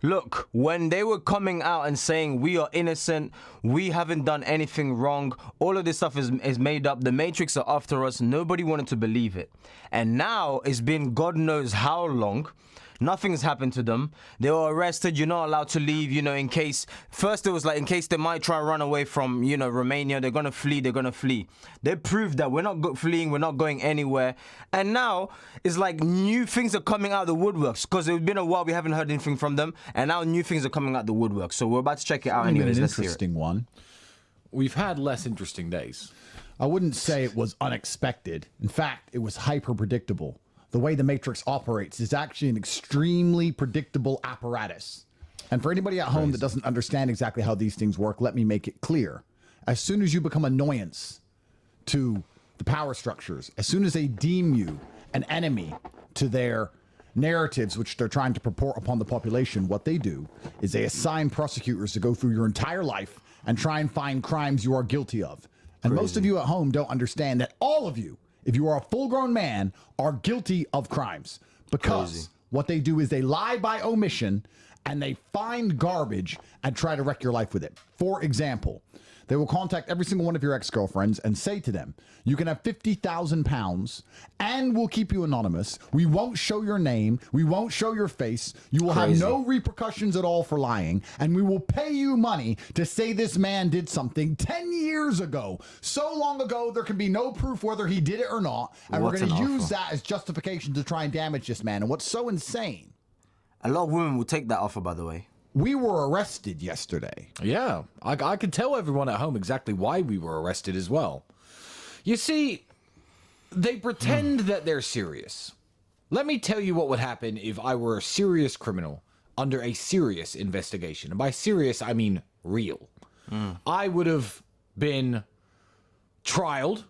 Look, when they were coming out and saying we are innocent, we haven't done anything wrong, all of this stuff is made up, the Matrix are after us, nobody wanted to believe it. And now it's been God knows how long. Nothing's happened to them. They were arrested. You're not allowed to leave, in case... First, it was like, in case they might try and run away from, Romania. They're going to flee. They proved that we're not fleeing. We're not going anywhere. And now, it's like new things are coming out of the woodworks. Because it's been a while, we haven't heard anything from them. And now new things are coming out the woodworks. So we're about to check it out anyways. An interesting one. We've had less interesting days. I wouldn't say it was unexpected. In fact, it was hyper predictable. The way the Matrix operates is actually an extremely predictable apparatus. And for anybody at home that doesn't understand exactly how these things work, let me make it clear. As soon as you become annoyance to the power structures, as soon as they deem you an enemy to their narratives, which they're trying to purport upon the population, what they do is they assign prosecutors to go through your entire life and try and find crimes you are guilty of. And most of you at home don't understand that all of you, if you are a full-grown man, are guilty of crimes. Because what they do is they lie by omission and they find garbage and try to wreck your life with it. For example, they will contact every single one of your ex-girlfriends and say to them, you can have 50,000 pounds and we'll keep you anonymous. We won't show your name. We won't show your face. You will have no repercussions at all for lying. And we will pay you money to say this man did something 10 years ago. So long ago, there can be no proof whether he did it or not. And we're going to use that as justification to try and damage this man. And what's so insane... A lot of women will take that offer, by the way. We were arrested yesterday. Yeah, I could tell everyone at home exactly why we were arrested as well. You see, they pretend that they're serious. Let me tell you what would happen if I were a serious criminal under a serious investigation. And by serious, I mean real. I would have been trialed.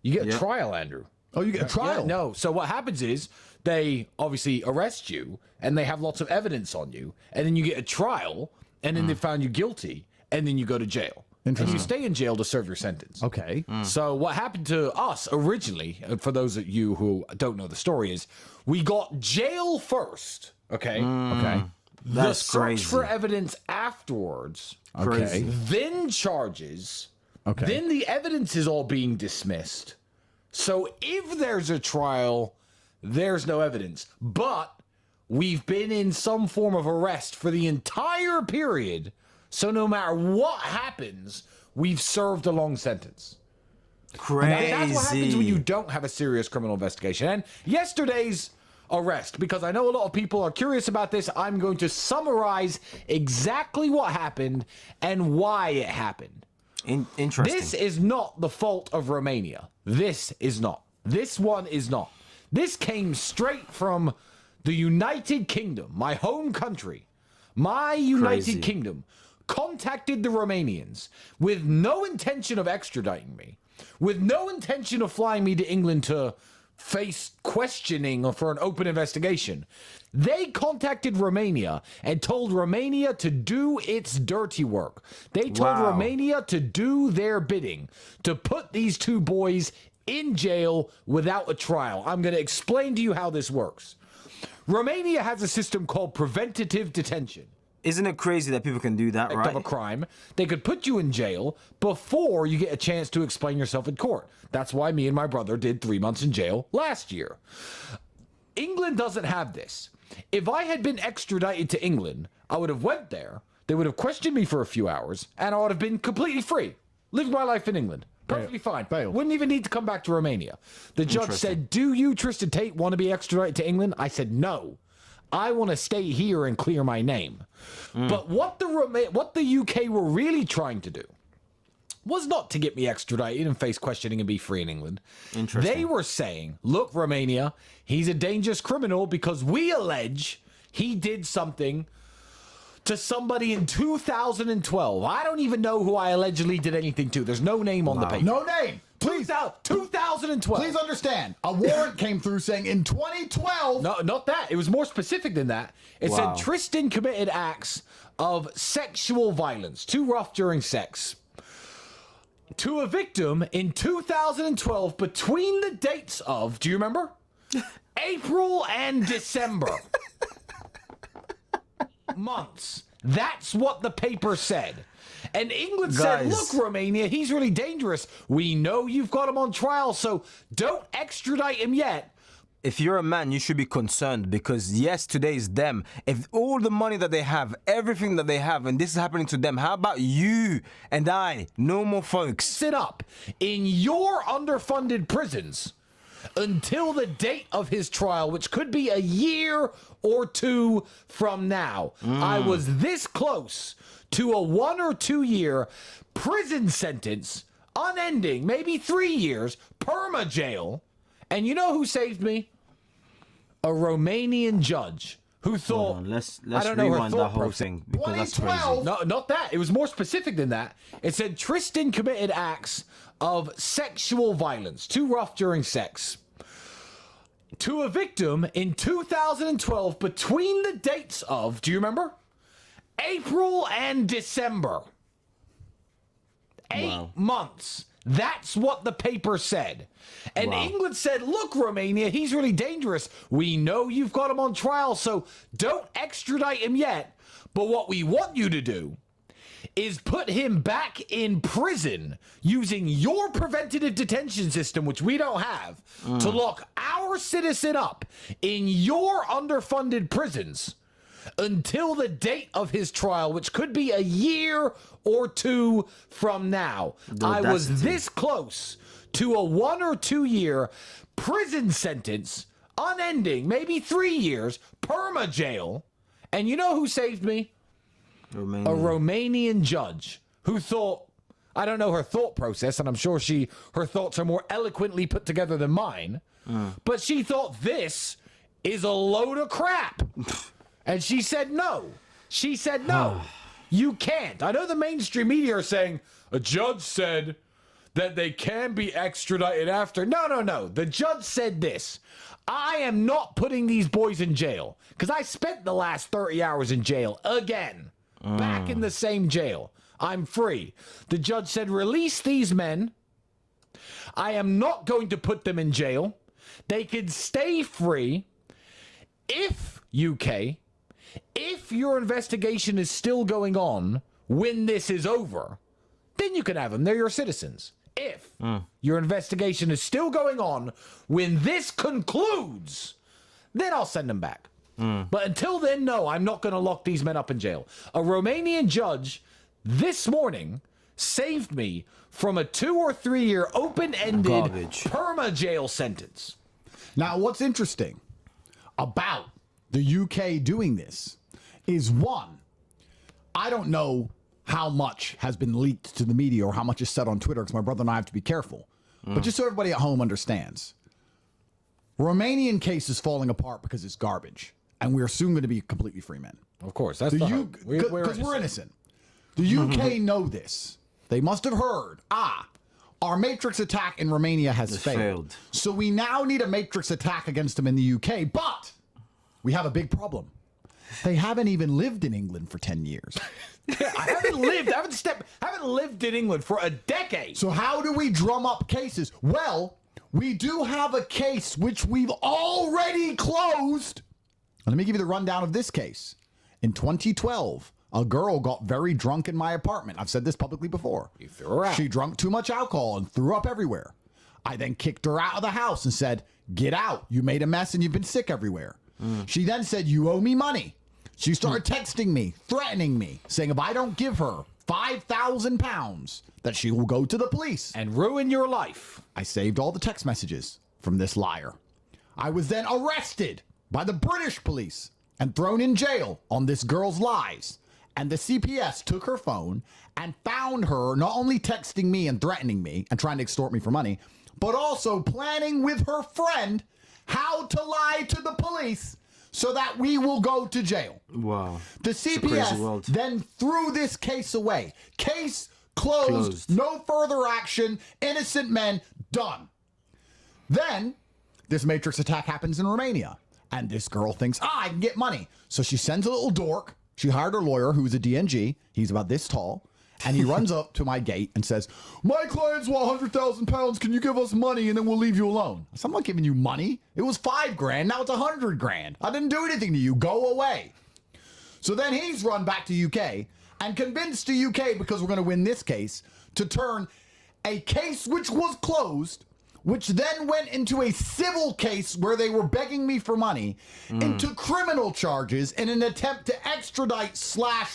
You get a trial, Andrew. Oh, you get a trial? Yeah, no. So what happens is they obviously arrest you and they have lots of evidence on you. And then you get a trial and then they found you guilty and then you go to jail. And you stay in jail to serve your sentence. Okay. So what happened to us originally, for those of you who don't know the story, is we got jail first. Okay. Okay. The search for evidence afterwards. Okay. Then charges. Okay. Then the evidence is all being dismissed. So if there's a trial, there's no evidence. But we've been in some form of arrest for the entire period. So no matter what happens, we've served a long sentence. Crazy. And that's what happens when you don't have a serious criminal investigation. And yesterday's arrest, because I know a lot of people are curious about this, I'm going to summarize exactly what happened and why it happened. Interesting. This is not the fault of Romania. This is not. This one is not. This came straight from the United Kingdom, my home country. My United Kingdom contacted the Romanians with no intention of extraditing me, with no intention of flying me to England to face questioning or for an open investigation. They contacted Romania and told Romania to do its dirty work. They told Romania to do their bidding, to put these two boys in jail without a trial. I'm going to explain to you how this works. Romania has a system called preventative detention. Isn't it crazy that people can do that, right? Of a crime. They could put you in jail before you get a chance to explain yourself in court. That's why me and my brother did 3 months in jail last year. England doesn't have this. If I had been extradited to England, I would have went there, they would have questioned me for a few hours, and I would have been completely free. Lived my life in England. Perfectly fine. Wouldn't even need to come back to Romania. The judge said, do you, Tristan Tate, want to be extradited to England? I said, no. I want to stay here and clear my name. But what the UK were really trying to do was not to get me extradited and face questioning and be free in England. They were saying, look, Romania, he's a dangerous criminal because we allege he did something to somebody in 2012. I don't even know who I allegedly did anything to. There's no name on the paper. No name. Please. 2012. Please understand. A warrant came through saying in 2012. No, not that. It was more specific than that. It said Tristan committed acts of sexual violence, too rough during sex, to a victim in 2012 between the dates of, do you remember? April and December. months. That's what the paper said. And England said, Guys. look, Romania, he's really dangerous. We know you've got him on trial, so don't extradite him yet. If you're a man, you should be concerned because yes, today is them. If all the money that they have, everything that they have, and this is happening to them, how about you and I, normal folks? Sit up in your underfunded prisons until the date of his trial, which could be a year or two from now. I was this close to a 1 or 2 year prison sentence, unending, maybe 3 years, perma jail. And you know who saved me? A Romanian judge who thought, Let's I don't know her rewind that thought whole process. thing because that's crazy. 2012. No, not that. It was more specific than that. It said Tristan committed acts of sexual violence, too rough during sex, to a victim in 2012 between the dates of, do you remember? April and December. 8 months. That's what the paper said. And England said, look, Romania, he's really dangerous. We know you've got him on trial, so don't extradite him yet. But what we want you to do is put him back in prison using your preventative detention system, which we don't have, to lock our citizen up in your underfunded prisons until the date of his trial, which could be a year or two from now. I was this close to a 1 or 2 year prison sentence, unending, maybe 3 years, perma jail. And you know who saved me? A Romanian judge who thought, I don't know her thought process, and I'm sure her thoughts are more eloquently put together than mine, but she thought this is a load of crap. And she said no. She said no. You can't. I know the mainstream media are saying a judge said that they can be extradited after. No. The judge said this. I am not putting these boys in jail because I spent the last 30 hours in jail again. Back in the same jail. I'm free. The judge said, release these men. I am not going to put them in jail. They can stay free if, UK, if your investigation is still going on when this is over, then you can have them. They're your citizens. If your investigation is still going on when this concludes, then I'll send them back. But until then, no, I'm not going to lock these men up in jail. A Romanian judge this morning saved me from a 2 or 3 year open-ended perma jail sentence. Now, what's interesting about the UK doing this is, one, I don't know how much has been leaked to the media or how much is said on Twitter because my brother and I have to be careful. But just so everybody at home understands, Romanian case is falling apart because it's garbage. And we are soon going to be completely free men. Of course, that's because we're innocent. The UK know this. They must have heard, our Matrix attack in Romania has failed. So we now need a Matrix attack against them in the UK. But we have a big problem. They haven't even lived in England for 10 years. I haven't lived in England for a decade. So how do we drum up cases? Well, we do have a case which we've already closed. Let me give you the rundown of this case. In 2012, a girl got very drunk in my apartment. I've said this publicly before. You threw her out. She drank too much alcohol and threw up everywhere. I then kicked her out of the house and said, get out. You made a mess and you've been sick everywhere. She then said, you owe me money. She started texting me, threatening me, saying if I don't give her £5,000, that she will go to the police and ruin your life. I saved all the text messages from this liar. I was then arrested by the British police and thrown in jail on this girl's lies. And the CPS took her phone and found her not only texting me and threatening me and trying to extort me for money, but also planning with her friend how to lie to the police so that we will go to jail. Wow. The CPS then threw this case away. Case closed. No further action. Innocent men, done. Then this Matrix attack happens in Romania. And this girl thinks, I can get money. So she sends a little dork. She hired her lawyer, who's a DNG. He's about this tall. And he runs up to my gate and says, my clients want £100,000. Can you give us money and then we'll leave you alone? I said, I'm not giving you money. It was $5 grand. Now it's $100 grand. I didn't do anything to you. Go away. So then he's run back to UK and convinced the UK, because we're going to win this case, to turn a case which was closed, which then went into a civil case where they were begging me for money, into criminal charges in an attempt to extradite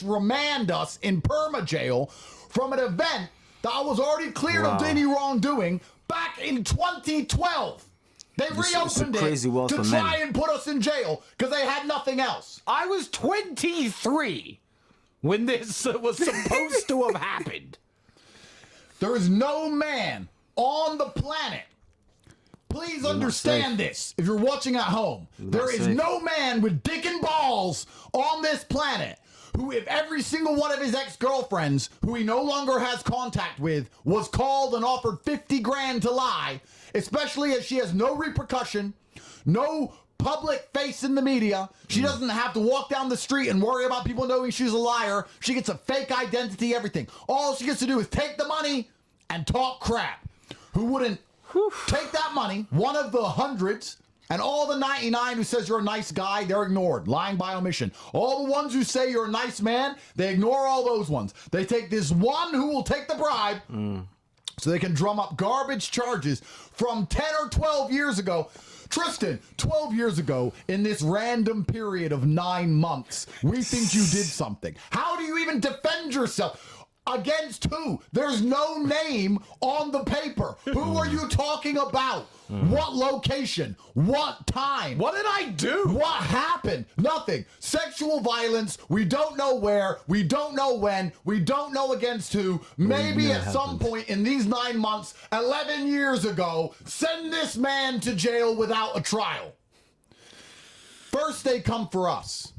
/ remand us in perma jail from an event that I was already cleared of any wrongdoing back in 2012. They reopened it to try and put us in jail because they had nothing else. I was 23 when this was supposed to have happened. There is no man on the planet. Please understand this. If you're watching at home, there is no man with dick and balls on this planet who, if every single one of his ex-girlfriends, who he no longer has contact with, was called and offered 50 grand to lie, especially as she has no repercussion, no public face in the media. She doesn't have to walk down the street and worry about people knowing she's a liar. She gets a fake identity, everything. All she gets to do is take the money and talk crap. Who wouldn't take that money, one of the hundreds, and all the 99 who says you're a nice guy, they're ignored, lying by omission. All the ones who say you're a nice man, they ignore all those ones. They take this one who will take the bribe so they can drum up garbage charges from 10 or 12 years ago. Tristan, 12 years ago, in this random period of 9 months, we think you did something. How do you even defend yourself? Against who? There's no name on the paper. Who are you talking about? What location? What time? What did I do? What happened? Nothing. Sexual violence. We don't know where. We don't know when. We don't know against who. Maybe at some point in these 9 months, 11 years ago, send this man to jail without a trial. First, they come for us.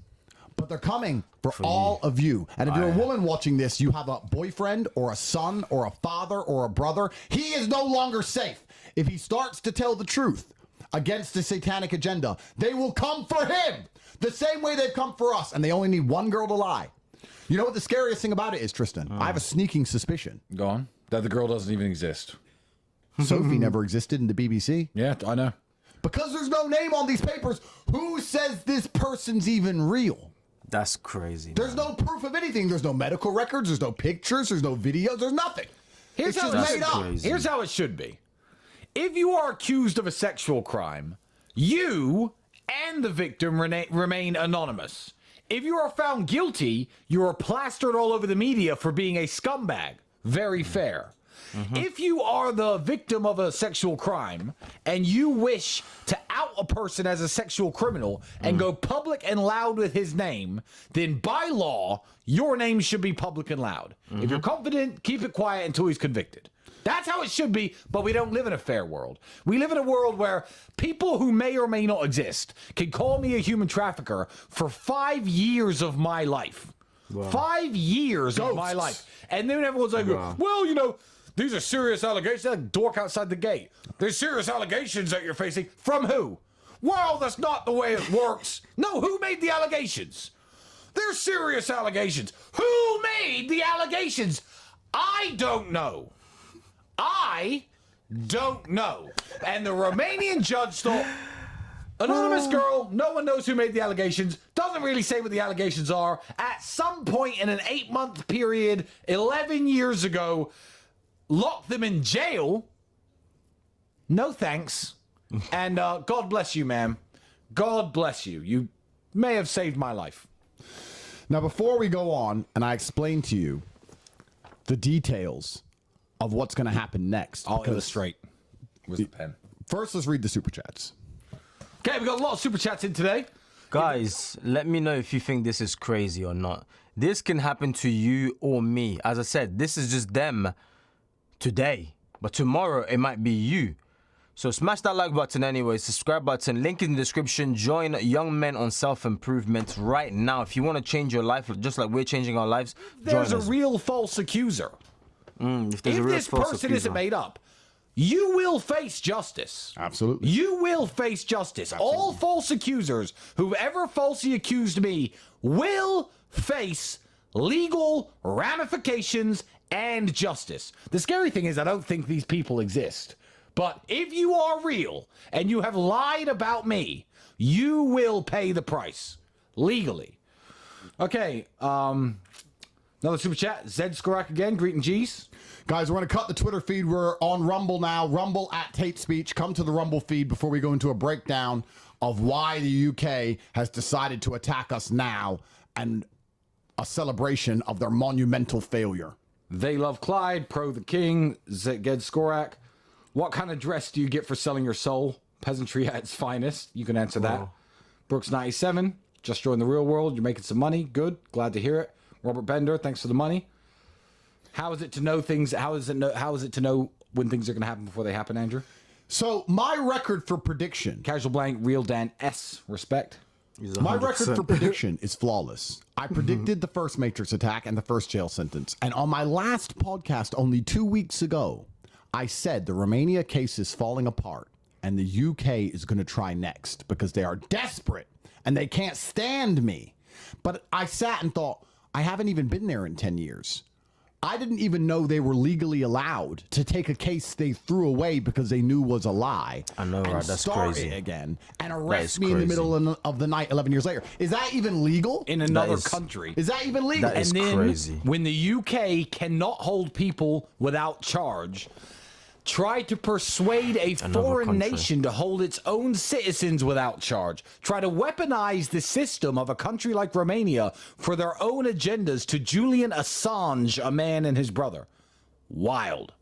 But they're coming for all of you. And if you're a woman watching this, you have a boyfriend or a son or a father or a brother, he is no longer safe. If he starts to tell the truth against the satanic agenda, they will come for him the same way they've come for us. And they only need one girl to lie. You know what the scariest thing about it is, Tristan? I have a sneaking suspicion. Go on. That the girl doesn't even exist. Sophie never existed in the BBC. Yeah, I know. Because there's no name on these papers. Who says this person's even real? That's crazy. There's no proof of anything. There's no medical records. There's no pictures. There's no videos. There's nothing. Here's how it's just made up. Here's how it should be. If you are accused of a sexual crime, you and the victim remain anonymous. If you are found guilty, you are plastered all over the media for being a scumbag. Very fair. If you are the victim of a sexual crime and you wish to out a person as a sexual criminal and go public and loud with his name, then by law, your name should be public and loud. If you're confident, keep it quiet until he's convicted. That's how it should be, but we don't live in a fair world. We live in a world where people who may or may not exist can call me a human trafficker for 5 years of my life. Wow. 5 years of my life. And then everyone's like, well, you know, these are serious allegations. They're like dork outside the gate. There's serious allegations that you're facing. From who? Well, that's not the way it works. No, who made the allegations? They're serious allegations. Who made the allegations? I don't know. I don't know. And the Romanian judge thought, anonymous girl, no one knows who made the allegations, doesn't really say what the allegations are. At some point in an 8-month period, 11 years ago, lock them in jail. No thanks. And God bless you, ma'am. God bless you. You may have saved my life. Now, before we go on, and I explain to you the details of what's going to happen next. I'll illustrate. Where's the pen? First, let's read the super chats. Okay, we got a lot of super chats in today. Guys, let me know if you think this is crazy or not. This can happen to you or me. As I said, this is just them today, but tomorrow it might be you. So smash that like button anyway, subscribe button, link in the description. Join Young Men on Self-Improvement right now. If you want to change your life, just like we're changing our lives, there's a real false accuser. If this person isn't made up, you will face justice. Absolutely. You will face justice. Absolutely. All false accusers who've ever falsely accused me will face legal ramifications and justice. The scary thing is I don't think these people exist. But if you are real and you have lied about me, you will pay the price legally. Okay. Another super chat. Zed Skorak again. Greeting G's. Guys, we're going to cut the Twitter feed. We're on Rumble now. Rumble at Tate Speech. Come to the Rumble feed before we go into a breakdown of why the UK has decided to attack us now and a celebration of their monumental failure. They Love Clyde. Pro the King. Zed Skorak. What kind of dress do you get for selling your soul? Peasantry at its finest. You can answer that. Brooks 97. Just joined the real world. You're making some money. Good. Glad to hear it. Robert Bender, thanks for the money. How is it to know things? How is it to know when things are going to happen before they happen, Andrew? So my record for prediction, Casual Blank, Real Dan S. Respect. my record for prediction is flawless. I predicted the first Matrix attack and the first jail sentence. And on my last podcast only 2 weeks ago, I said the Romania case is falling apart and the UK is going to try next because they are desperate and they can't stand me. But I sat and thought, I haven't even been there in 10 years. I didn't even know they were legally allowed to take a case they threw away because they knew was a lie. I know, right? That's start crazy. it again and arrest me crazy. in the middle of the night 11 years later. Is that even legal? In another is- country. Is that even legal? That is and then crazy. when the UK cannot hold people without charge, try to persuade a foreign country. nation to hold its own citizens without charge. Try to weaponize the system of a country like Romania for their own agendas to Julian Assange, a man and his brother. Wild.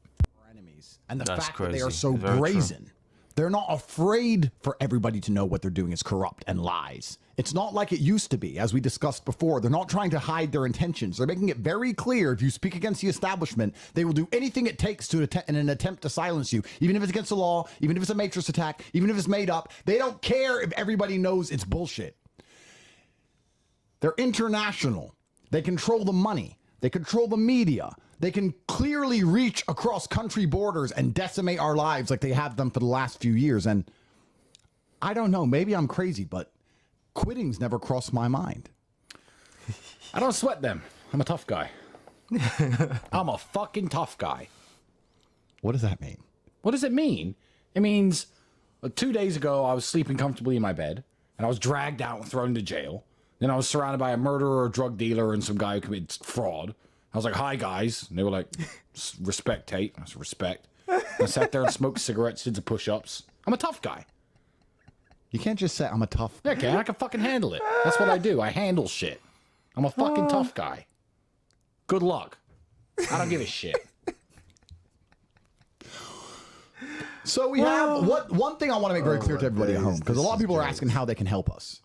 Enemies. And the That's fact that they are crazy. so Very true. brazen. They're not afraid for everybody to know what they're doing is corrupt and lies. It's not like it used to be, as we discussed before. They're not trying to hide their intentions. They're making it very clear if you speak against the establishment, they will do anything it takes to in an attempt to silence you, even if it's against the law, even if it's a Matrix attack, even if it's made up. They don't care if everybody knows it's bullshit. They're international. They control the money. They control the media. They can clearly reach across country borders and decimate our lives like they have done for the last few years. And I don't know, maybe I'm crazy, but quitting's never crossed my mind. I don't sweat them. I'm a tough guy. I'm a fucking tough guy. What does that mean? What does it mean? It means 2 days ago, I was sleeping comfortably in my bed, and I was dragged out and thrown into jail. Then I was surrounded by a murderer, a drug dealer, and some guy who committed fraud. I was like, hi, guys. And they were like, respect, Tate. I said, respect. I sat there and smoked cigarettes, did some push-ups. I'm a tough guy. You can't just say I'm a tough guy. Okay, I can fucking handle it. That's what I do. I handle shit. I'm a fucking tough guy. Good luck. I don't give a shit. So we have one thing I want to make very clear to everybody at home, because a lot of people are asking how they can help us.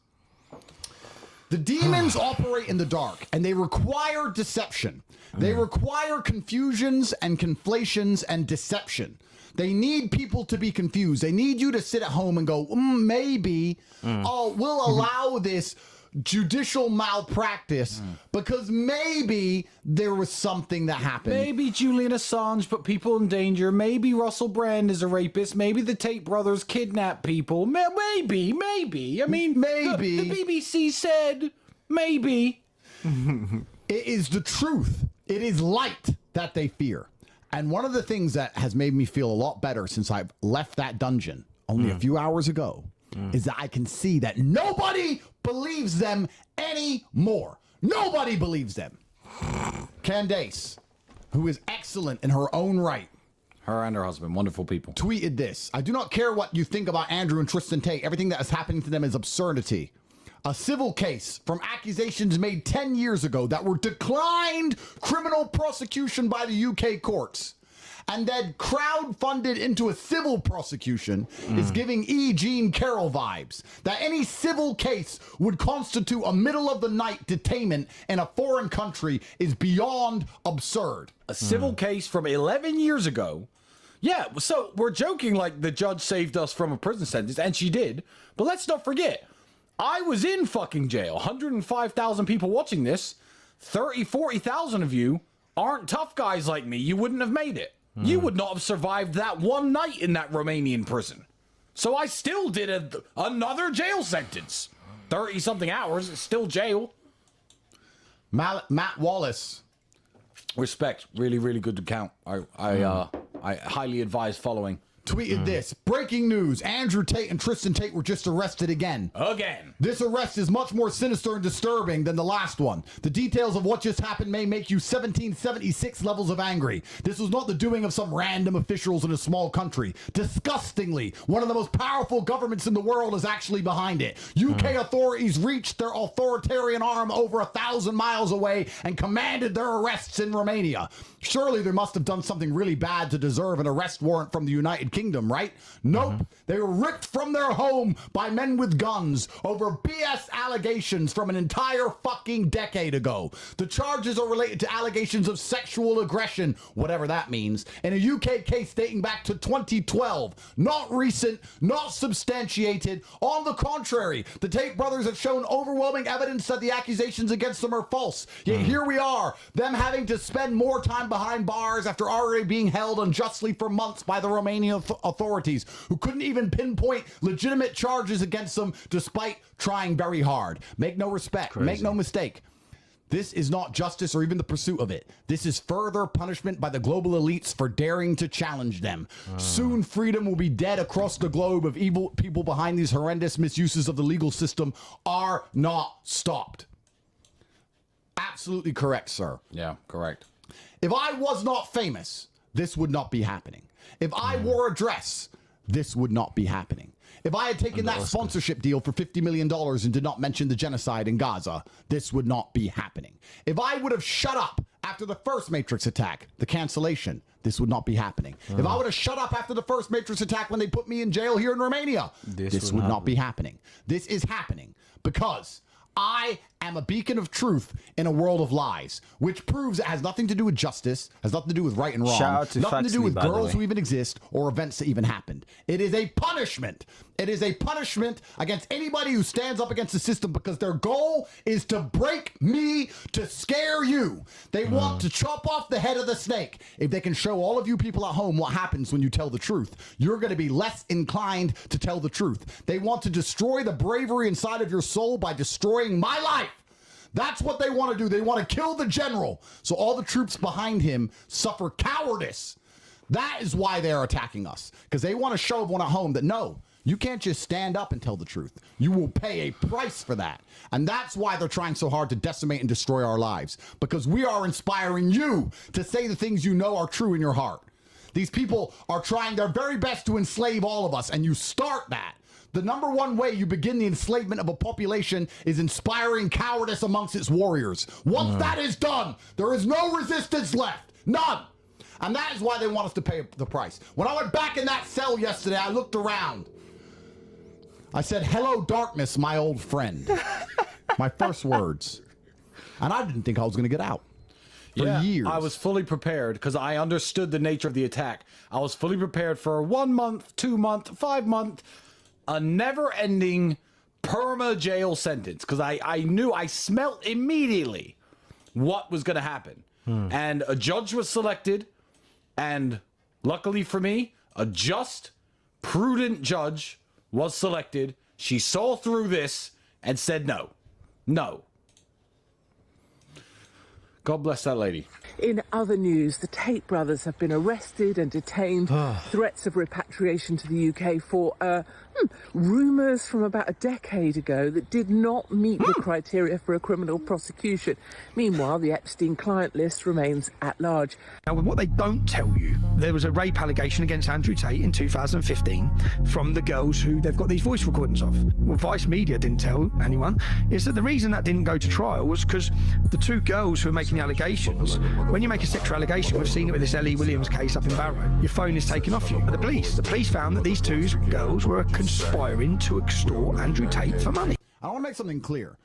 The demons operate in the dark, and they require deception. They require confusions and conflations and deception. They need people to be confused. They need you to sit at home and go, maybe, we'll allow this judicial malpractice because maybe there was something that happened. Maybe Julian Assange put people in danger. Maybe Russell Brand is a rapist. Maybe the Tate brothers kidnapped people. Maybe. I mean, Maybe. The BBC said maybe. It is the truth. It is light that they fear. And one of the things that has made me feel a lot better since I've left that dungeon only a few hours ago is that I can see that nobody believes them anymore. Nobody believes them. Candace, who is excellent in her own right, Her and her husband, wonderful people. tweeted this. I do not care what you think about Andrew and Tristan Tate. Everything that is happening to them is absurdity. A civil case from accusations made 10 years ago that were declined criminal prosecution by the UK courts and then crowdfunded into a civil prosecution is giving E. Jean Carroll vibes. That any civil case would constitute a middle of the night detainment in a foreign country is beyond absurd. A civil case from 11 years ago. Yeah, so we're joking like the judge saved us from a prison sentence, and she did. But let's not forget, I was in fucking jail. 105,000 people watching this. 30, 40,000 of you aren't tough guys like me. You wouldn't have made it. You would not have survived that one night in that Romanian prison. So I still did another jail sentence. 30-something hours, it's still jail. Matt Wallace. Respect. Really, really good account. I highly advise following. tweeted this. Breaking news. Andrew Tate and Tristan Tate were just arrested again. Again. This arrest is much more sinister and disturbing than the last one. The details of what just happened may make you 1776 levels of angry. This was not the doing of some random officials in a small country. Disgustingly, one of the most powerful governments in the world is actually behind it. UK authorities reached their authoritarian arm over 1,000 miles away and commanded their arrests in Romania. Surely they must have done something really bad to deserve an arrest warrant from the United Kingdom, right? Nope. They were ripped from their home by men with guns over BS allegations from an entire fucking decade ago. The charges are related to allegations of sexual aggression, whatever that means, in a UK case dating back to 2012. Not recent, not substantiated. On the contrary, the Tate brothers have shown overwhelming evidence that the accusations against them are false. Yet here we are, them having to spend more time behind bars after already being held unjustly for months by the Romanian authorities, who couldn't even pinpoint legitimate charges against them despite trying very hard. Make no make no mistake. This is not justice or even the pursuit of it. This is further punishment by the global elites for daring to challenge them. Soon freedom will be dead across the globe if evil people behind these horrendous misuses of the legal system are not stopped. Absolutely correct, sir. Yeah, correct. If I was not famous, this would not be happening. If I wore a dress, this would not be happening. If I had taken that sponsorship deal for $50 million and did not mention the genocide in Gaza, this would not be happening. If I would have shut up after the first Matrix attack, the cancellation, this would not be happening. If I would have shut up after the first Matrix attack when they put me in jail here in Romania, this would not be happening. This is happening because I am a beacon of truth in a world of lies, which proves it has nothing to do with justice, has nothing to do with right and wrong, Shout out to nothing to do Faxley, with by the girls way. who even exist or events that even happened. It is a punishment. It is a punishment against anybody who stands up against the system because their goal is to break me, to scare you. They want to chop off the head of the snake. If they can show all of you people at home what happens when you tell the truth, you're going to be less inclined to tell the truth. They want to destroy the bravery inside of your soul by destroying my life. That's what they want to do. They want to kill the general, so all the troops behind him suffer cowardice. That is why they're attacking us, because they want to show everyone at home that no, you can't just stand up and tell the truth. You will pay a price for that. And that's why they're trying so hard to decimate and destroy our lives, because we are inspiring you to say the things you know are true in your heart. These people are trying their very best to enslave all of us, and you start that. The number one way you begin the enslavement of a population is inspiring cowardice amongst its warriors. Once that is done, there is no resistance left. None. And that is why they want us to pay the price. When I went back in that cell yesterday, I looked around. I said, "Hello, darkness, my old friend." My first words. And I didn't think I was going to get out. For years. I was fully prepared because I understood the nature of the attack. I was fully prepared for a 1 month, 2 month, 5 month, a never-ending perma jail sentence, because I smelt immediately what was going to happen. And a judge was selected, and luckily for me, a just, prudent judge was selected. She saw through this and said no. No. God bless that lady. In other news, the Tate brothers have been arrested and detained. Threats of repatriation to the UK for rumours from about a decade ago that did not meet the criteria for a criminal prosecution. Meanwhile, the Epstein client list remains at large. Now, what they don't tell you, there was a rape allegation against Andrew Tate in 2015 from the girls who they've got these voice recordings of. What Vice Media didn't tell anyone is that the reason that didn't go to trial was because the two girls who were making the allegations, when you make a sexual allegation, we've seen it with this Ellie Williams case up in Barrow, your phone is taken off you. But the police found that these two girls were conspiring to extort Andrew Tate for money. I want to make something clear.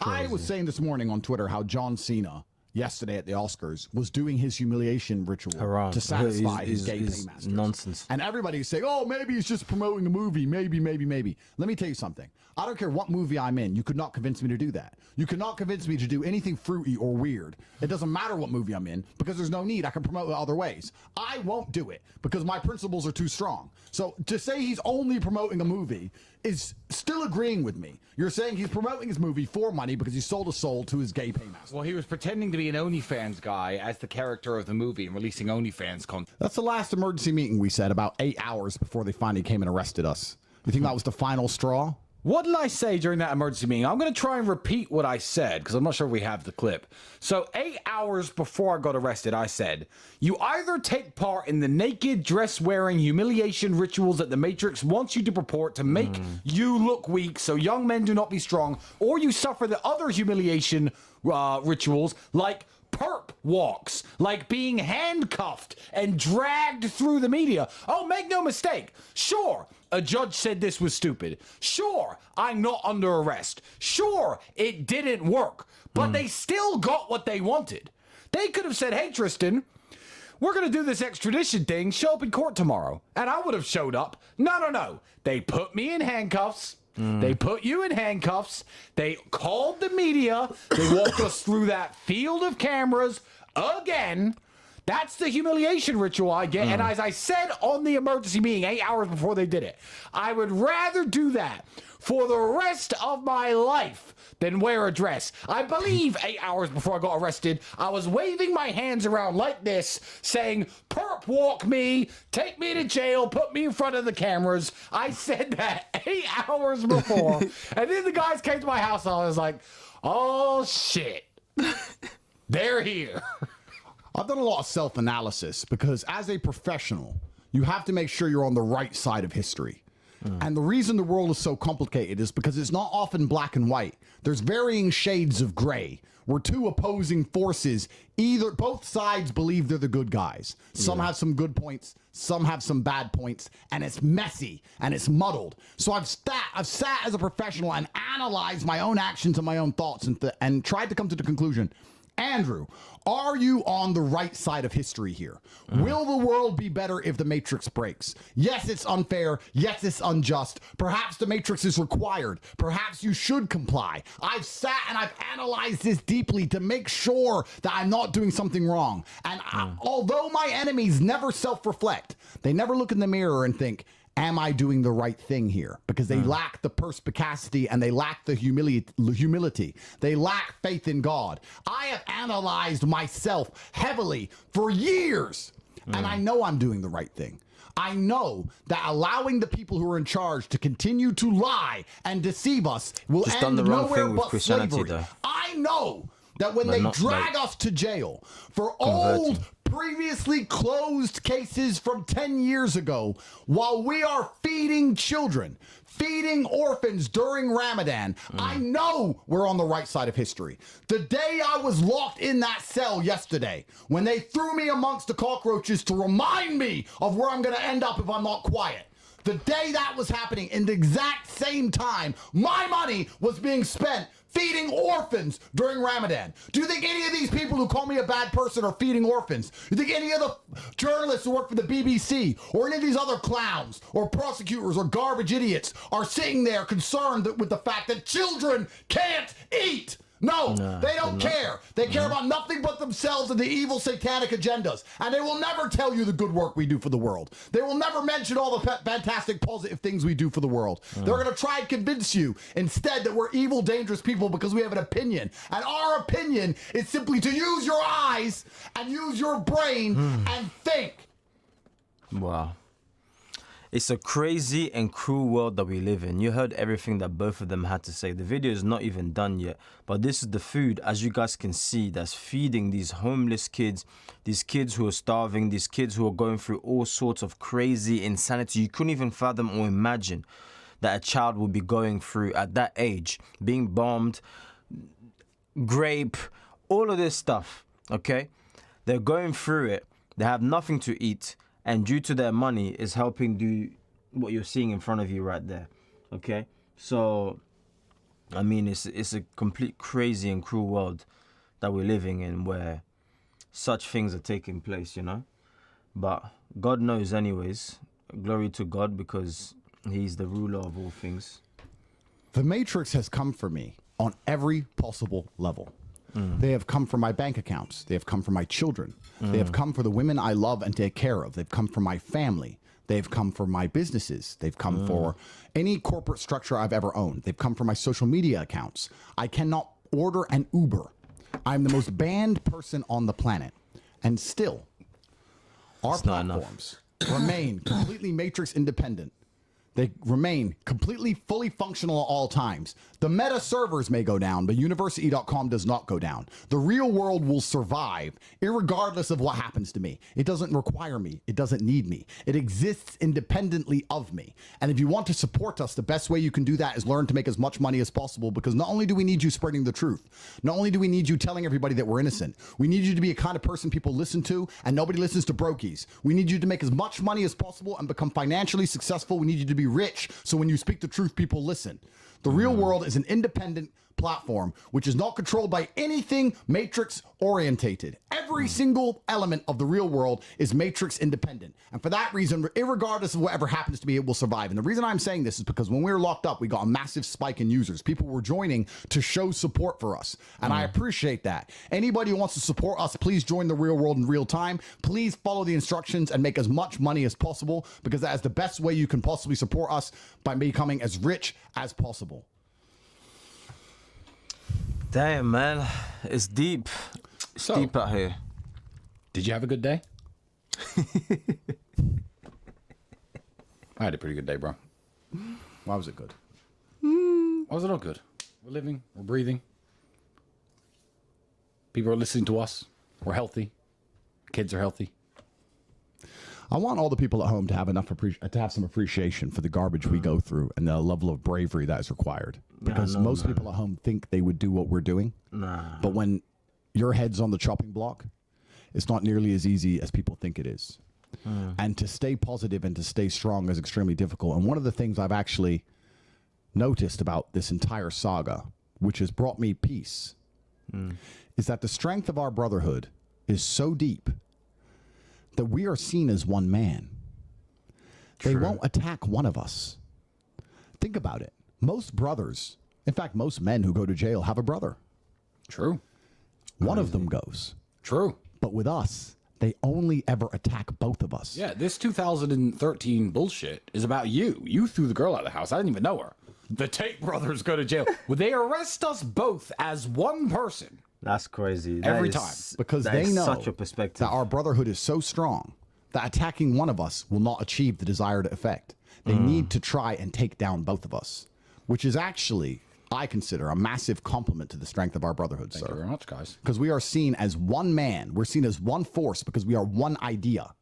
I was saying this morning on Twitter how John Cena yesterday at the Oscars was doing his humiliation ritual to satisfy his gay paymasters. Nonsense. And everybody's saying, oh, maybe he's just promoting a movie. Maybe. Let me tell you something. I don't care what movie I'm in. You could not convince me to do that. You could not convince me to do anything fruity or weird. It doesn't matter what movie I'm in because there's no need. I can promote it other ways. I won't do it because my principles are too strong. So to say he's only promoting a movie is still agreeing with me. You're saying he's promoting his movie for money because he sold a soul to his gay paymaster. Well, he was pretending to be be an OnlyFans guy as the character of the movie and releasing OnlyFans content. That's the last emergency meeting we said, about 8 hours before they finally came and arrested us. You think that was the final straw? What did I say during that emergency meeting? I'm going to try and repeat what I said because I'm not sure we have the clip. So 8 hours before I got arrested, I said, you either take part in the naked, dress-wearing humiliation rituals that the Matrix wants you to purport to make you look weak so young men do not be strong, or you suffer the other humiliation rituals like perp walks, like being handcuffed and dragged through the media. Oh, make no mistake. Sure, a judge said this was stupid. Sure, I'm not under arrest. Sure, it didn't work. But they still got what they wanted. They could have said, hey, Tristan, we're going to do this extradition thing. Show up in court tomorrow. And I would have showed up. No. They put me in handcuffs. They put you in handcuffs. They called the media. They walked us through that field of cameras again. That's the humiliation ritual I get. And as I said on the emergency meeting 8 hours before they did it, I would rather do that for the rest of my life than wear a dress. I believe 8 hours before I got arrested, I was waving my hands around like this, saying, perp walk me, take me to jail, put me in front of the cameras. I said that 8 hours before. And then the guys came to my house and I was like, oh shit, they're here. I've done a lot of self-analysis because as a professional, you have to make sure you're on the right side of history. And the reason the world is so complicated is because it's not often black and white. There's varying shades of gray where two opposing forces, both sides believe they're the good guys. Some have some good points, some have some bad points, and it's messy and it's muddled. So I've sat as a professional and analyzed my own actions and my own thoughts and tried to come to the conclusion, Andrew, are you on the right side of history here? Will the world be better if the Matrix breaks? Yes, it's unfair. Yes, it's unjust. Perhaps the Matrix is required. Perhaps you should comply. I've sat and I've analyzed this deeply to make sure that I'm not doing something wrong. And although my enemies never self-reflect, they never look in the mirror and think, am I doing the right thing here? Because they lack the perspicacity and they lack the humility. They lack faith in God. I have analyzed myself heavily for years, and I know I'm doing the right thing. I know that allowing the people who are in charge to continue to lie and deceive us will Just end done the wrong nowhere thing with but Christianity, slavery. though. I know that when they drag us to jail for old, previously closed cases from 10 years ago, while we are feeding children, feeding orphans during Ramadan, I know we're on the right side of history. The day I was locked in that cell yesterday, when they threw me amongst the cockroaches to remind me of where I'm going to end up if I'm not quiet, the day that was happening, in the exact same time, my money was being spent feeding orphans during Ramadan. Do you think any of these people who call me a bad person are feeding orphans? You think any of the journalists who work for the BBC or any of these other clowns or prosecutors or garbage idiots are sitting there concerned with the fact that children can't eat? No, they don't care. They care about nothing but themselves and the evil satanic agendas. And they will never tell you the good work we do for the world. They will never mention all the fantastic positive things we do for the world. They're going to try and convince you instead that we're evil, dangerous people because we have an opinion. And our opinion is simply to use your eyes and use your brain and think. Wow. It's a crazy and cruel world that we live in. You heard everything that both of them had to say. The video is not even done yet, but this is the food, as you guys can see, that's feeding these homeless kids, these kids who are starving, these kids who are going through all sorts of crazy insanity. You couldn't even fathom or imagine that a child would be going through at that age, being bombed, grape, all of this stuff, okay? They're going through it. They have nothing to eat. And due to their money is helping do what you're seeing in front of you right there, okay? So, I mean, it's a complete crazy and cruel world that we're living in where such things are taking place, you know? But God knows anyways. Glory to God because he's the ruler of all things. The Matrix has come for me on every possible level. They have come for my bank accounts. They have come for my children. They have come for the women I love and take care of. They've come for my family. They've come for my businesses. They've come for any corporate structure I've ever owned. They've come for my social media accounts. I cannot order an Uber I'm the most banned person on the planet. And still, our platforms remain completely Matrix independent. They remain completely fully functional at all times. The meta servers may go down, but university.com does not go down. The real world will survive irregardless of what happens to me. It doesn't require me. It doesn't need me. It exists independently of me. And if you want to support us, the best way you can do that is learn to make as much money as possible, because not only do we need you spreading the truth, not only do we need you telling everybody that we're innocent, we need you to be a kind of person people listen to, and nobody listens to brokies. We need you to make as much money as possible and become financially successful. We need you to be rich, so when you speak the truth, people listen. The real world is an independent platform which is not controlled by anything Matrix orientated. Every single element of the real world is Matrix independent. And for that reason, irregardless of whatever happens to me, it will survive. And the reason I'm saying this is because when we were locked up, we got a massive spike in users. People were joining to show support for us. And I appreciate that. Anybody who wants to support us, please join the real world in real time. Please follow the instructions and make as much money as possible, because that is the best way you can possibly support us, by becoming as rich as possible. Damn, man. It's deep. It's deep out here. Did you have a good day? I had a pretty good day, bro. Why was it good? Why was it all good? We're living. We're breathing. People are listening to us. We're healthy. Kids are healthy. I want all the people at home to have enough to have some appreciation for the garbage we go through and the level of bravery that is required. Because most people at home think they would do what we're doing. But when your head's on the chopping block, it's not nearly as easy as people think it is. And to stay positive and to stay strong is extremely difficult. And one of the things I've actually noticed about this entire saga, which has brought me peace, is that the strength of our brotherhood is so deep that we are seen as one man. They won't attack one of us. Think about it. Most brothers, in fact, most men who go to jail have a brother. True. One of them goes. True. But with us, they only ever attack both of us. Yeah, this 2013 bullshit is about you. You threw the girl out of the house. I didn't even know her. The Tate brothers go to jail. Well, they arrest us both as one person. That's crazy. Every time. Because they know such a perspective. that our brotherhood is so strong that attacking one of us will not achieve the desired effect. They need to try and take down both of us, which is actually, I consider, a massive compliment to the strength of our brotherhood, Thank you very much, guys. Because we are seen as one man. We're seen as one force because we are one idea.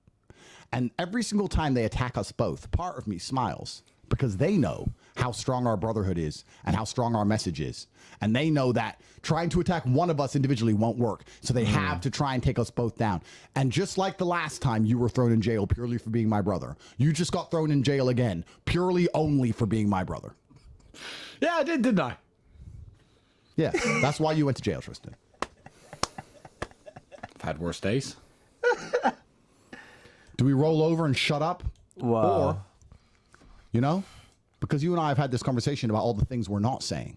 And every single time they attack us both, part of me smiles because they know how strong our brotherhood is and how strong our message is. And they know that trying to attack one of us individually won't work. So they have to try and take us both down. And just like the last time you were thrown in jail purely for being my brother, you just got thrown in jail again, purely only for being my brother. Yeah, I did, didn't I? Yeah, that's why you went to jail, Tristan. I've had worse days. Do we roll over and shut up? Wow. Or, you know, because you and I have had this conversation about all the things we're not saying.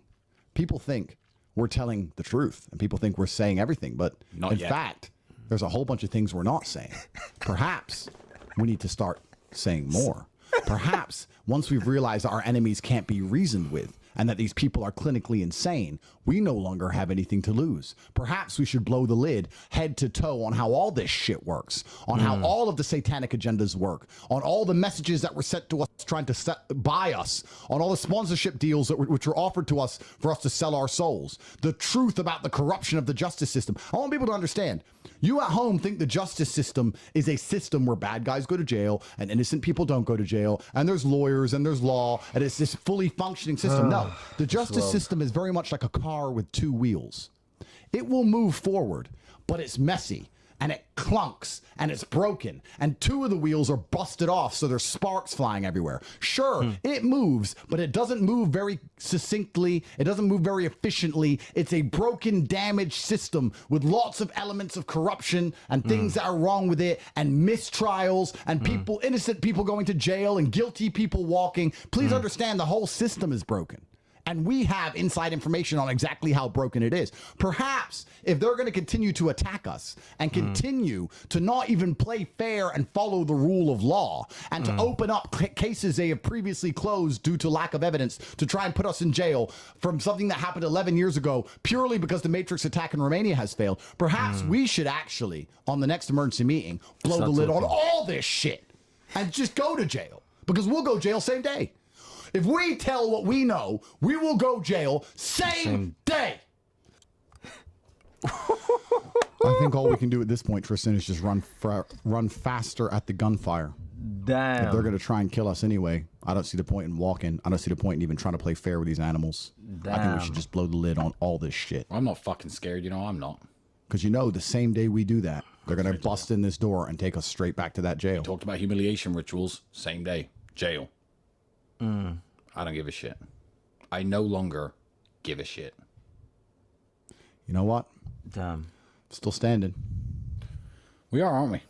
People think we're telling the truth and people think we're saying everything. But in fact, there's a whole bunch of things we're not saying. Perhaps we need to start saying more. Perhaps once we've realized that our enemies can't be reasoned with and that these people are clinically insane, we no longer have anything to lose. Perhaps we should blow the lid head to toe on how all this shit works, on how all of the satanic agendas work, on all the messages that were sent to us trying to buy us, on all the sponsorship deals that which were offered to us for us to sell our souls, the truth about the corruption of the justice system. I want people to understand, you at home think the justice system is a system where bad guys go to jail and innocent people don't go to jail, and there's lawyers and there's law, and it's this fully functioning system. No, the justice system is very much like a car with two wheels. It will move forward, but it's messy and it clunks and it's broken and two of the wheels are busted off, so there's sparks flying everywhere. Sure, it moves, but it doesn't move very succinctly. It doesn't move very efficiently. It's a broken, damaged system with lots of elements of corruption and things that are wrong with it, and mistrials and people, innocent people going to jail and guilty people walking. Please understand, the whole system is broken. And we have inside information on exactly how broken it is. Perhaps if they're going to continue to attack us and continue to not even play fair and follow the rule of law and to open up cases they have previously closed due to lack of evidence to try and put us in jail from something that happened 11 years ago purely because the Matrix attack in Romania has failed, perhaps we should actually, on the next emergency meeting, blow the lid on all this shit and just go to jail, because we'll go jail same day. If we tell what we know, we will go jail same day. I think all we can do at this point, Tristan, is just run faster at the gunfire. Damn. If they're going to try and kill us anyway, I don't see the point in walking. I don't see the point in even trying to play fair with these animals. Damn. I think we should just blow the lid on all this shit. I'm not fucking scared. You know I'm not. Because you know the same day we do that, they're going to bust in this door and take us straight back to that jail. Talked about humiliation rituals. Same day. Jail. I don't give a shit. I no longer give a shit. You know what? Damn. Still standing. We are, aren't we?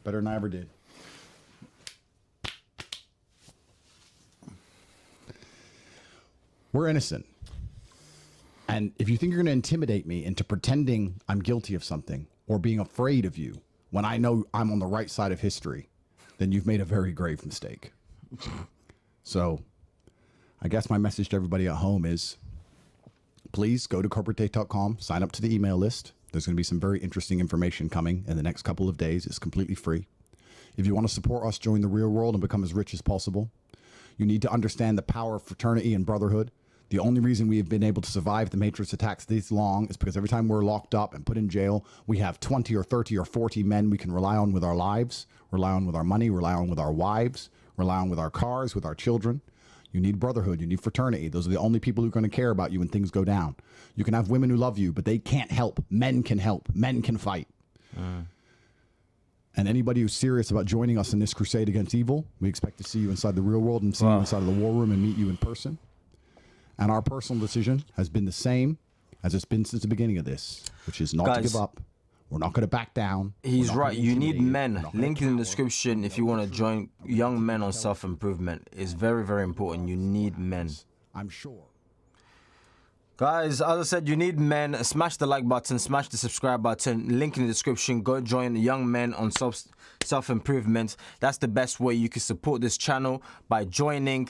Better than I ever did. We're innocent. And if you think you're going to intimidate me into pretending I'm guilty of something or being afraid of you when I know I'm on the right side of history, then you've made a very grave mistake. So I guess my message to everybody at home is, please go to corporatetate.com, sign up to the email list. There's going to be some very interesting information coming in the next couple of days. It's completely free. If you want to support us, join the real world and become as rich as possible. You need to understand the power of fraternity and brotherhood. The only reason we have been able to survive the Matrix attacks this long is because every time we're locked up and put in jail, we have 20 or 30 or 40 men we can rely on with our lives, rely on with our money, rely on with our wives, rely on with our cars, with our children. You need brotherhood. You need fraternity. Those are the only people who are going to care about you when things go down. You can have women who love you, but they can't help. Men can help. Men can fight. And anybody who's serious about joining us in this crusade against evil, we expect to see you inside the real world and see you inside of the war room and meet you in person. And our personal decision has been the same as it's been since the beginning of this, which is not to give up. We're not going to back down. He's right. You need men. Link in the description if you want to join young men on self-improvement. It's very, very important. You need men. I'm sure. Guys, as I said, you need men. Smash the like button, smash the subscribe button. Link in the description. Go join the young men on self-improvement. That's the best way you can support this channel, by joining.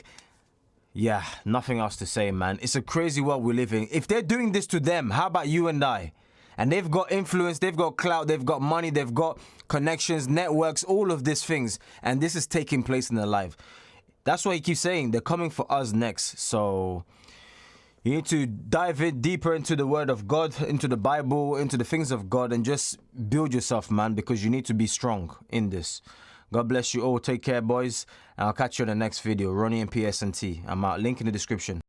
Yeah, nothing else to say, man. It's a crazy world we live in. If they're doing this to them, how about you and I? And they've got influence, they've got clout, they've got money, they've got connections, networks, all of these things. And this is taking place in their life. That's why he keeps saying they're coming for us next. So you need to dive in deeper into the word of God, into the Bible, into the things of God, and just build yourself, man, because you need to be strong in this. God bless you all. Take care, boys. And I'll catch you in the next video. Ronnie and PSNT. I'm out. Link in the description.